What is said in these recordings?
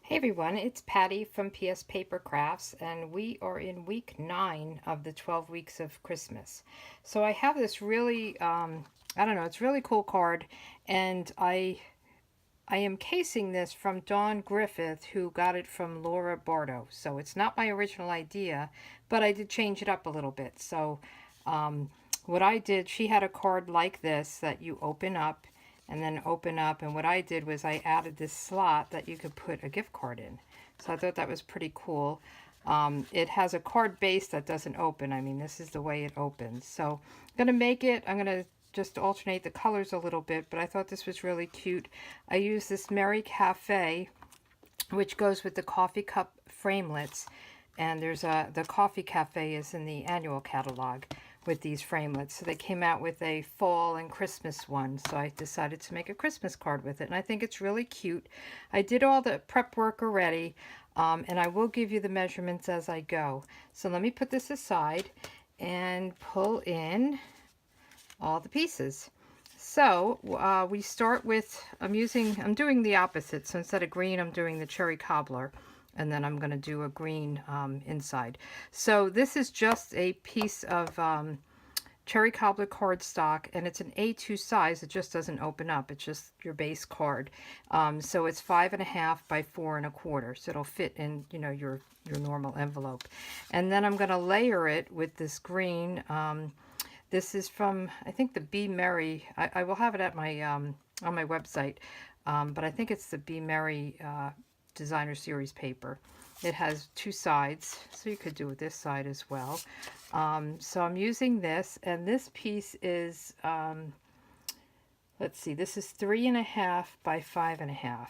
Hey everyone, it's Patty from PS Paper Crafts, and we are in week 9 of the 12 weeks of Christmas. So I have this really, I don't know, it's a really cool card, and I am casing this from Dawn Griffith, who got it from Laura Bardo. So it's not my original idea, but I did change it up a little bit. So um, what I did, she had a card like this that you open up and then open up. And what I did was I added this slot that you could put a gift card in. So I thought that was pretty cool. It has a card base that doesn't open. I mean, this is the way it opens. So I'm going to make it. I'm going to just alternate the colors a little bit, but I thought this was really cute. I use this Merry Cafe, which goes with the coffee cup framelits. And the Coffee Cafe is in the annual catalog with these framelits. So they came out with a fall and Christmas one. So I decided to make a Christmas card with it. And I think it's really cute. I did all the prep work already. And I will give you the measurements as I go. So let me put this aside and pull in all the pieces. So we start with, I'm doing the opposite. So instead of green, I'm doing the cherry cobbler. And then I'm going to do a green inside. So this is just a piece of cherry cobbler cardstock, and it's an A2 size. It just doesn't open up. It's just your base card. So it's 5.5 by 4.25. So it'll fit in, your normal envelope. And then I'm going to layer it with this green. This is from, I think, the Be Merry. I will have it at my on my website, but I think it's the Be Merry designer series paper. It has two sides, so you could do it this side as well. So I'm using this, and this piece is, let's see, this is 3.5 by 5.5.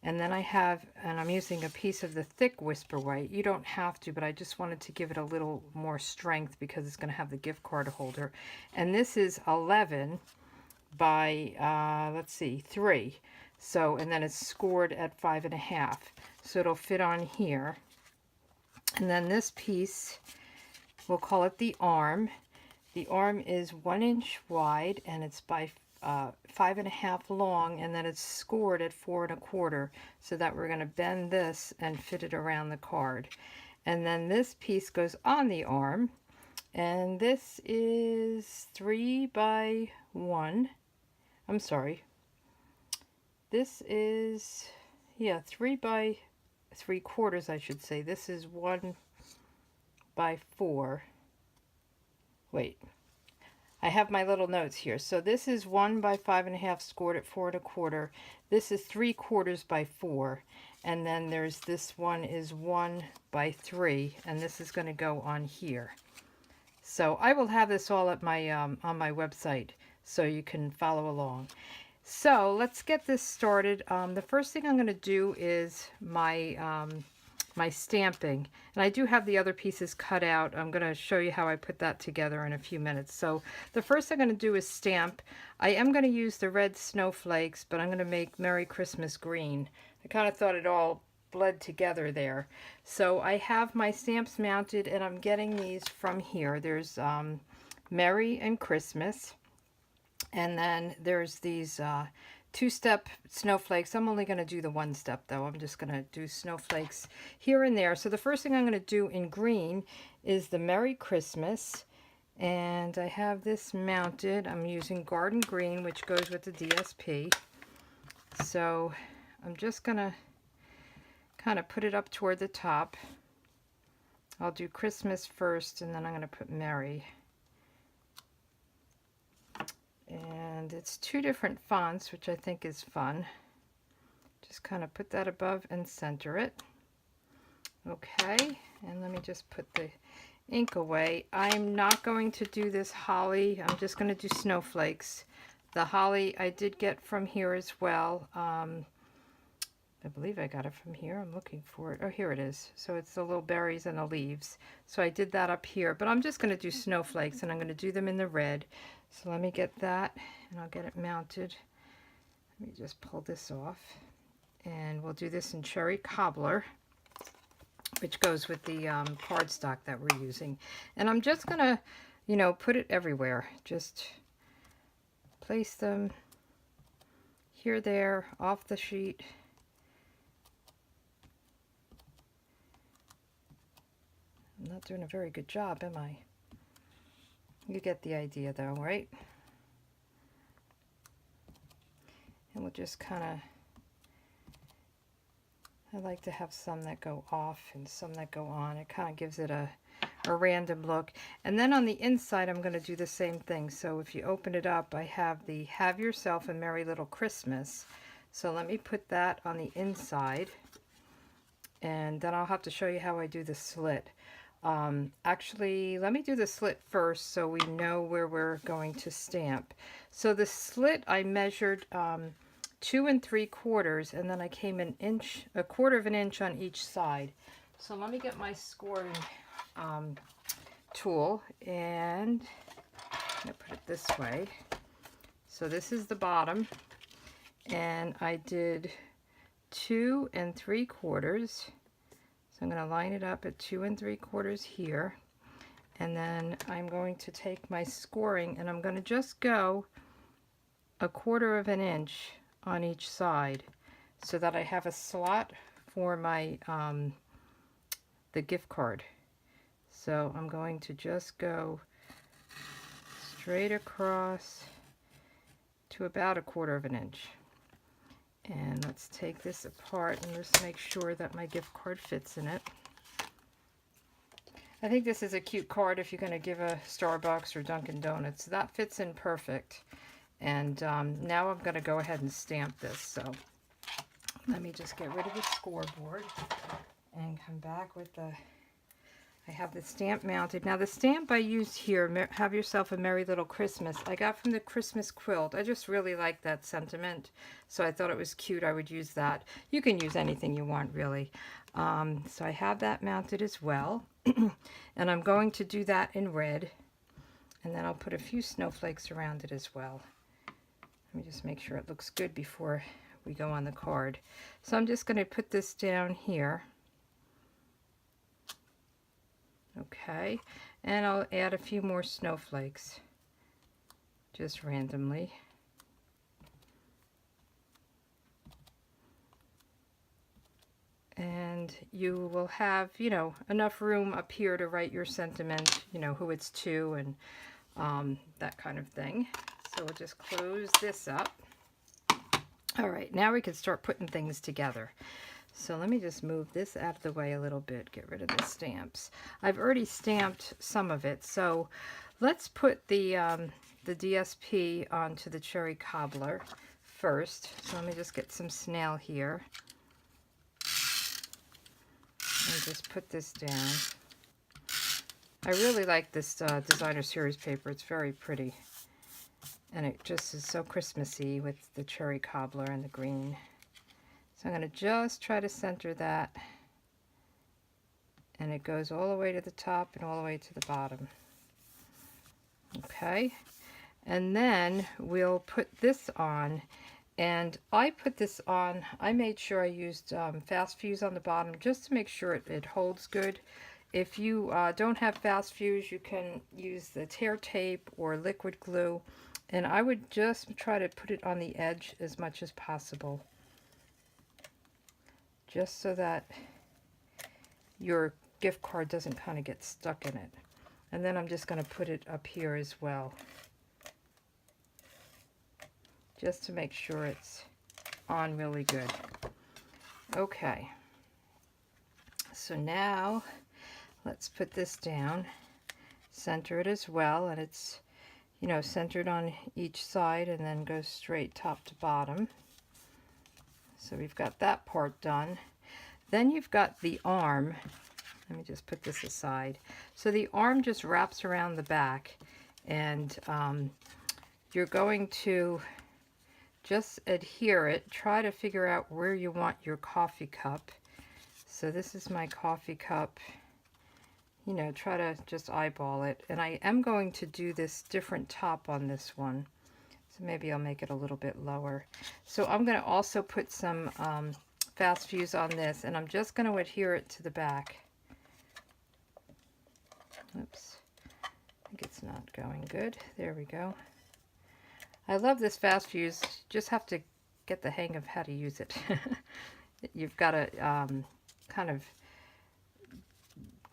And then I'm using a piece of the thick Whisper White. You don't have to, but I just wanted to give it a little more strength because it's going to have the gift card holder. And this is 11 by, let's see, 3. So, and then it's scored at 5.5. So it'll fit on here. And then this piece, we'll call it the arm. The arm is 1 inch wide, and it's by 5.5 long, and then it's scored at 4.25, so that we're going to bend this and fit it around the card. And then this piece goes on the arm, and this is 3 by 1. I'm sorry. This is, 3 by 3/4, I should say. This is 1 by 4. Wait. I have my little notes here. So this is 1 by 5.5 scored at 4.25. This is 3/4 by 4. And then there's this one is 1 by 3. And this is going to go on here. So I will have this all at my on my website so you can follow along. So let's get this started. The first thing I'm going to do is my stamping, and I do have the other pieces cut out. I'm going to show you how I put that together in a few minutes. So the first thing I'm going to do is stamp. I am going to use the red snowflakes, but I'm going to make Merry Christmas green. I kind of thought it all bled together there. So I have my stamps mounted, and I'm getting these from here. There's Merry and Christmas, and then there's these two-step snowflakes. I'm only going to do the one step though. I'm just going to do snowflakes here and there. So the first thing I'm going to do in green is the Merry Christmas. And I have this mounted. I'm using Garden Green, which goes with the DSP. So I'm just going to kind of put it up toward the top. I'll do Christmas first, and then I'm going to put Merry. And it's two different fonts, which I think is fun. Just kind of put that above and center it. Okay, and let me just put the ink away. I'm not going to do this holly. I'm just going to do snowflakes. The holly I did get from here as well. I believe I got it from here. I'm looking for it. Oh, here it is. So it's the little berries and the leaves. So I did that up here, but I'm just going to do snowflakes, and I'm going to do them in the red. So let me get that, and I'll get it mounted. Let me just pull this off, and we'll do this in cherry cobbler, which goes with the cardstock that we're using. And I'm just going to, put it everywhere. Just place them here, there, off the sheet. not doing a very good job, am I? You get the idea though, right? And we'll just kind of, I like to have some that go off and some that go on. It kind of gives it a random look. And then on the inside, I'm going to do the same thing. So if you open it up, I have the Have Yourself a Merry Little Christmas. So let me put that on the inside. And then I'll have to show you how I do the slit. Actually, let me do the slit first so we know where we're going to stamp. So the slit I measured 2 3/4, and then I came an inch, a quarter of an inch on each side. So let me get my scoring tool, and I'm going to put it this way. So this is the bottom, and I did 2 3/4. So I'm going to line it up at 2 3/4 here, and then I'm going to take my scoring and I'm going to just go a quarter of an inch on each side so that I have a slot for my the gift card. So I'm going to just go straight across to about a quarter of an inch. And let's take this apart and just make sure that my gift card fits in it. I think this is a cute card if you're going to give a Starbucks or Dunkin' Donuts. That fits in perfect. And now I'm going to go ahead and stamp this. So let me just get rid of the scoreboard and come back with the... I have the stamp mounted. Now the stamp I used here, Have Yourself a Merry Little Christmas, I got from the Christmas quilt. I just really like that sentiment, so I thought it was cute. I would use that. You can use anything you want, really. So I have that mounted as well. And I'm going to do that in red. And then I'll put a few snowflakes around it as well. Let me just make sure it looks good before we go on the card. So I'm just going to put this down here. Okay, and I'll add a few more snowflakes, just randomly. And you will have, you know, enough room up here to write your sentiment, you know, who it's to, and that kind of thing. So we'll just close this up. All right, now we can start putting things together. So let me just move this out of the way a little bit, get rid of the stamps. I've already stamped some of it, so let's put the DSP onto the cherry cobbler first. So let me just get some snail here. And just put this down. I really like this designer series paper. It's very pretty. And it just is so Christmassy with the cherry cobbler and the green. So I'm going to just try to center that, and it goes all the way to the top and all the way to the bottom. Okay, and then we'll put this on, and I put this on, I made sure I used fast fuse on the bottom just to make sure it holds good. If you don't have fast fuse, you can use the tear tape or liquid glue, and I would just try to put it on the edge as much as possible, just so that your gift card doesn't kind of get stuck in it. And then I'm just going to put it up here as well, just to make sure it's on really good. Okay, so now let's put this down, center it as well, and it's, you know, centered on each side and then goes straight top to bottom. So we've got that part done. Then you've got the arm. Let me just put this aside. So the arm just wraps around the back, and you're going to just adhere it. Try to figure out where you want your coffee cup. So this is my coffee cup. You know, try to just eyeball it. And I am going to do this different top on this one. So maybe I'll make it a little bit lower. So I'm going to also put some fast fuse on this, and I'm just going to adhere it to the back. Oops, I think it's not going good. There we go. I love this fast fuse. You just have to get the hang of how to use it. You've got to kind of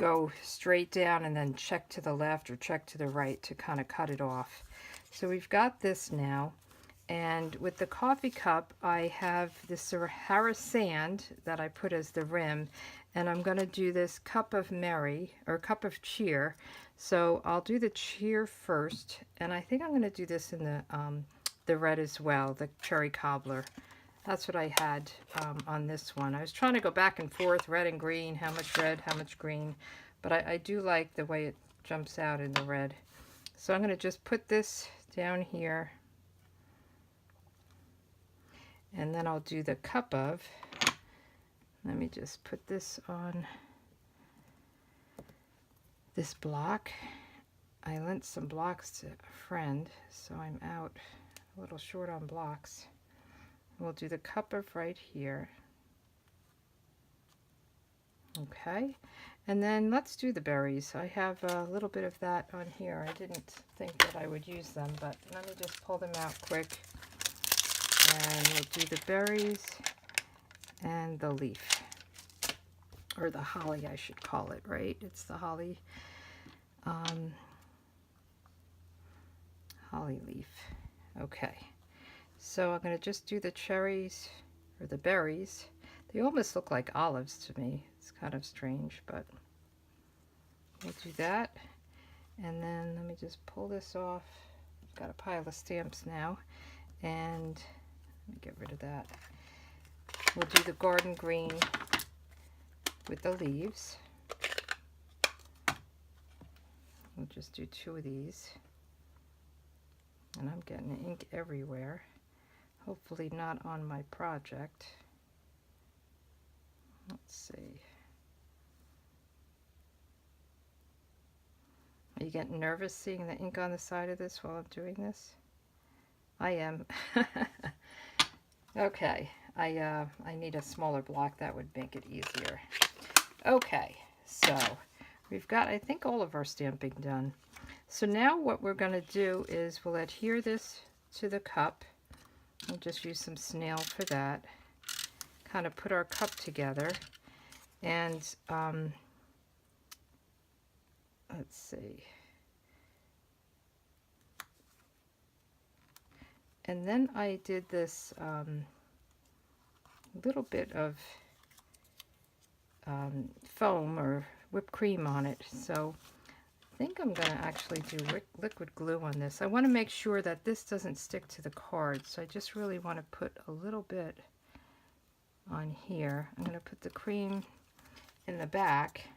go straight down and then check to the left or check to the right to kind of cut it off. So we've got this now. And with the coffee cup, I have this Sahara sand that I put as the rim. And I'm going to do this cup of Mary, or cup of cheer. So I'll do the cheer first. And I think I'm going to do this in the red as well, the cherry cobbler. That's what I had on this one. I was trying to go back and forth, red and green, how much red, how much green. But I do like the way it jumps out in the red. So I'm going to just put this down here. And then I'll do the cup of, let me just put this on this block. I lent some blocks to a friend, so I'm out a little short on blocks. We'll do the cup of right here. Okay, and then let's do the berries. I have a little bit of that on here. I didn't think that I would use them, but let me just pull them out quick. And we'll do the berries and the leaf, or the holly I should call it, right? It's the holly, holly leaf. Okay, so I'm going to just do the cherries, or the berries. They almost look like olives to me. It's kind of strange, but we'll do that. And then let me just pull this off. I've got a pile of stamps now, and let me get rid of that. We'll do the garden green with the leaves. We'll just do 2 of these. And I'm getting ink everywhere. Hopefully not on my project. Let's see. Are you getting nervous seeing the ink on the side of this while I'm doing this? I am. Okay, I need a smaller block. That would make it easier. Okay, so we've got, I think, all of our stamping done. So now what we're going to do is we'll adhere this to the cup. We'll just use some snail for that. Kind of put our cup together. And let's see. And then I did this little bit of foam or whipped cream on it. So I think I'm going to actually do liquid glue on this. I want to make sure that this doesn't stick to the card. So I just really want to put a little bit on here. I'm going to put the cream in the back.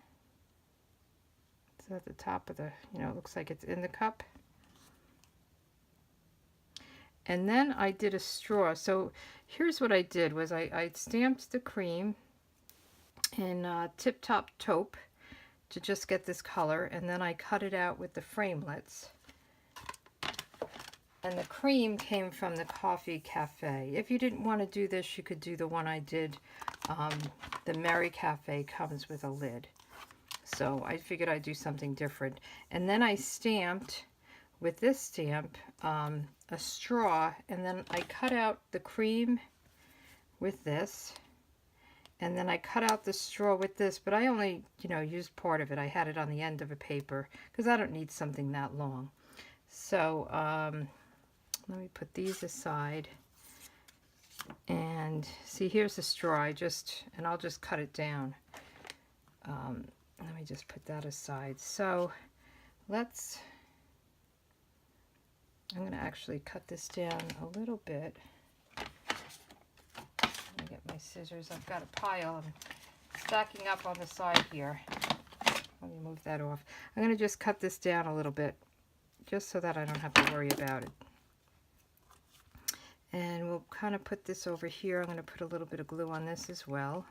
It's at the top of the, it looks like it's in the cup. And then I did a straw. So here's what I did was I stamped the cream in Tip Top Taupe to just get this color, and then I cut it out with the framelits. And the cream came from the Coffee Cafe. If you didn't want to do this, you could do the one I did. The Mary Cafe comes with a lid. So I figured I'd do something different. And then I stamped with this stamp a straw, and then I cut out the cream with this, and then I cut out the straw with this, but I only used part of it. I had it on the end of a paper because I don't need something that long. So let me put these aside, and see, here's the straw. And I'll just cut it down. Let me just put that aside. So I'm going to actually cut this down a little bit. Let me get my scissors. I've got a pile. I'm stacking up on the side here. Let me move that off. I'm going to just cut this down a little bit, just so that I don't have to worry about it. And we'll kind of put this over here. I'm going to put a little bit of glue on this as well.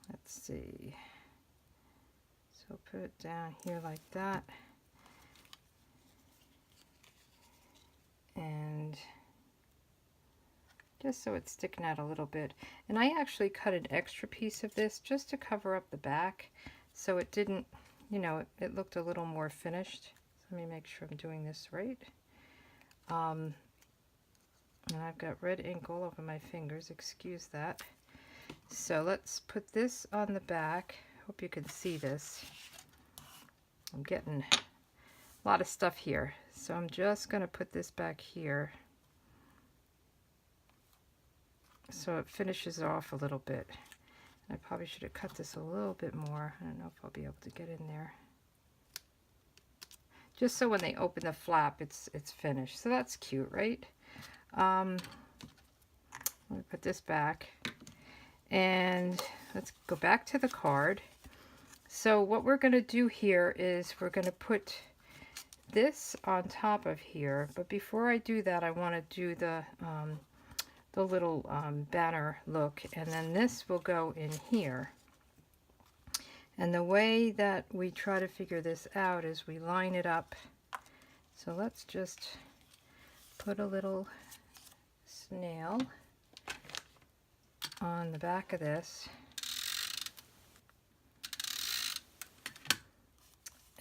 Let's see. So put it down here like that. And just so it's sticking out a little bit. And I actually cut an extra piece of this just to cover up the back, so it didn't, it looked a little more finished. So let me make sure I'm doing this right. And I've got red ink all over my fingers, excuse that. So let's put this on the back. Hope you can see this. I'm getting a lot of stuff here. So I'm just going to put this back here so it finishes off a little bit. I probably should have cut this a little bit more. I don't know if I'll be able to get in there. Just so when they open the flap, it's finished. So that's cute, right? Let me put this back. And let's go back to the card. So what we're going to do here is we're going to put this on top of here. But before I do that, I want to do the little banner look. And then this will go in here. And the way that we try to figure this out is we line it up. So let's just put a little snail on the back of this.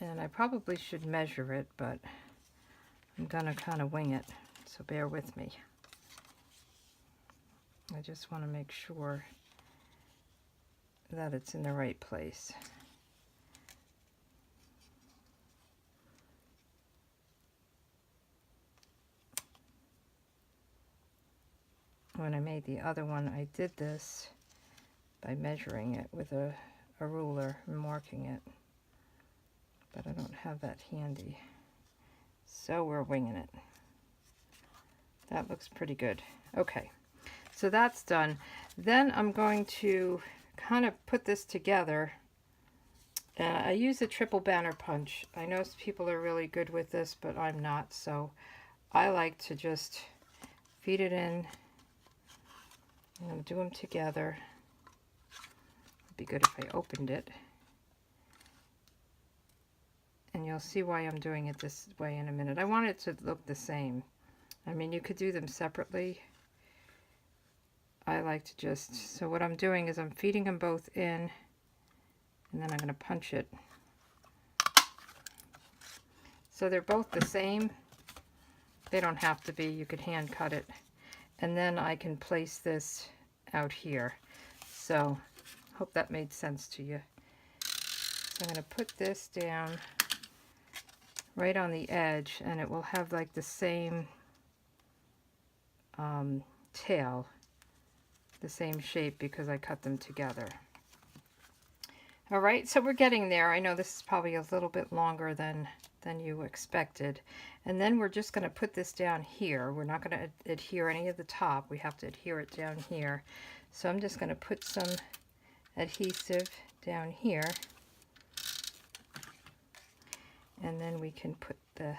And I probably should measure it, but I'm gonna kind of wing it, so bear with me. I just want to make sure that it's in the right place. When I made the other one, I did this by measuring it with a ruler and marking it, but I don't have that handy, so we're winging it. That looks pretty good. Okay, so that's done. Then I'm going to kind of put this together. I use a triple banner punch. I know people are really good with this, but I'm not, so I like to just feed it in. I'm going to do them together. It'd be good if I opened it. And you'll see why I'm doing it this way in a minute. I want it to look the same. I mean, you could do them separately. I like to just, so what I'm doing is I'm feeding them both in, and then I'm going to punch it. So they're both the same. They don't have to be. You could hand cut it. And then I can place this out here. So, hope that made sense to you. So I'm going to put this down right on the edge, and it will have like the same tail, the same shape because I cut them together. All right, so we're getting there. I know this is probably a little bit longer than you expected. And then we're just going to put this down here. We're not going to adhere any of the top. We have to adhere it down here. So I'm just going to put some adhesive down here. And then we can put the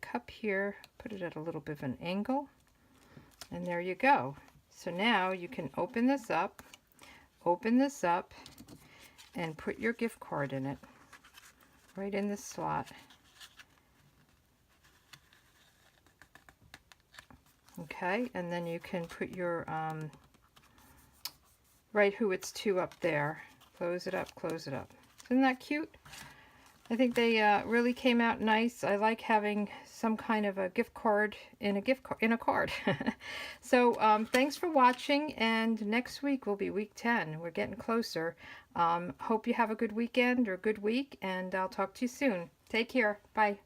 cup here, put it at a little bit of an angle. And there you go. So now you can open this up, and put your gift card in it, right in this slot. Okay, and then you can put your, write who it's to up there. Close it up, close it up. Isn't that cute? I think they really came out nice. I like having some kind of a gift card in a card. So thanks for watching, and next week will be week 10. We're getting closer. Hope you have a good weekend or good week, and I'll talk to you soon. Take care. Bye.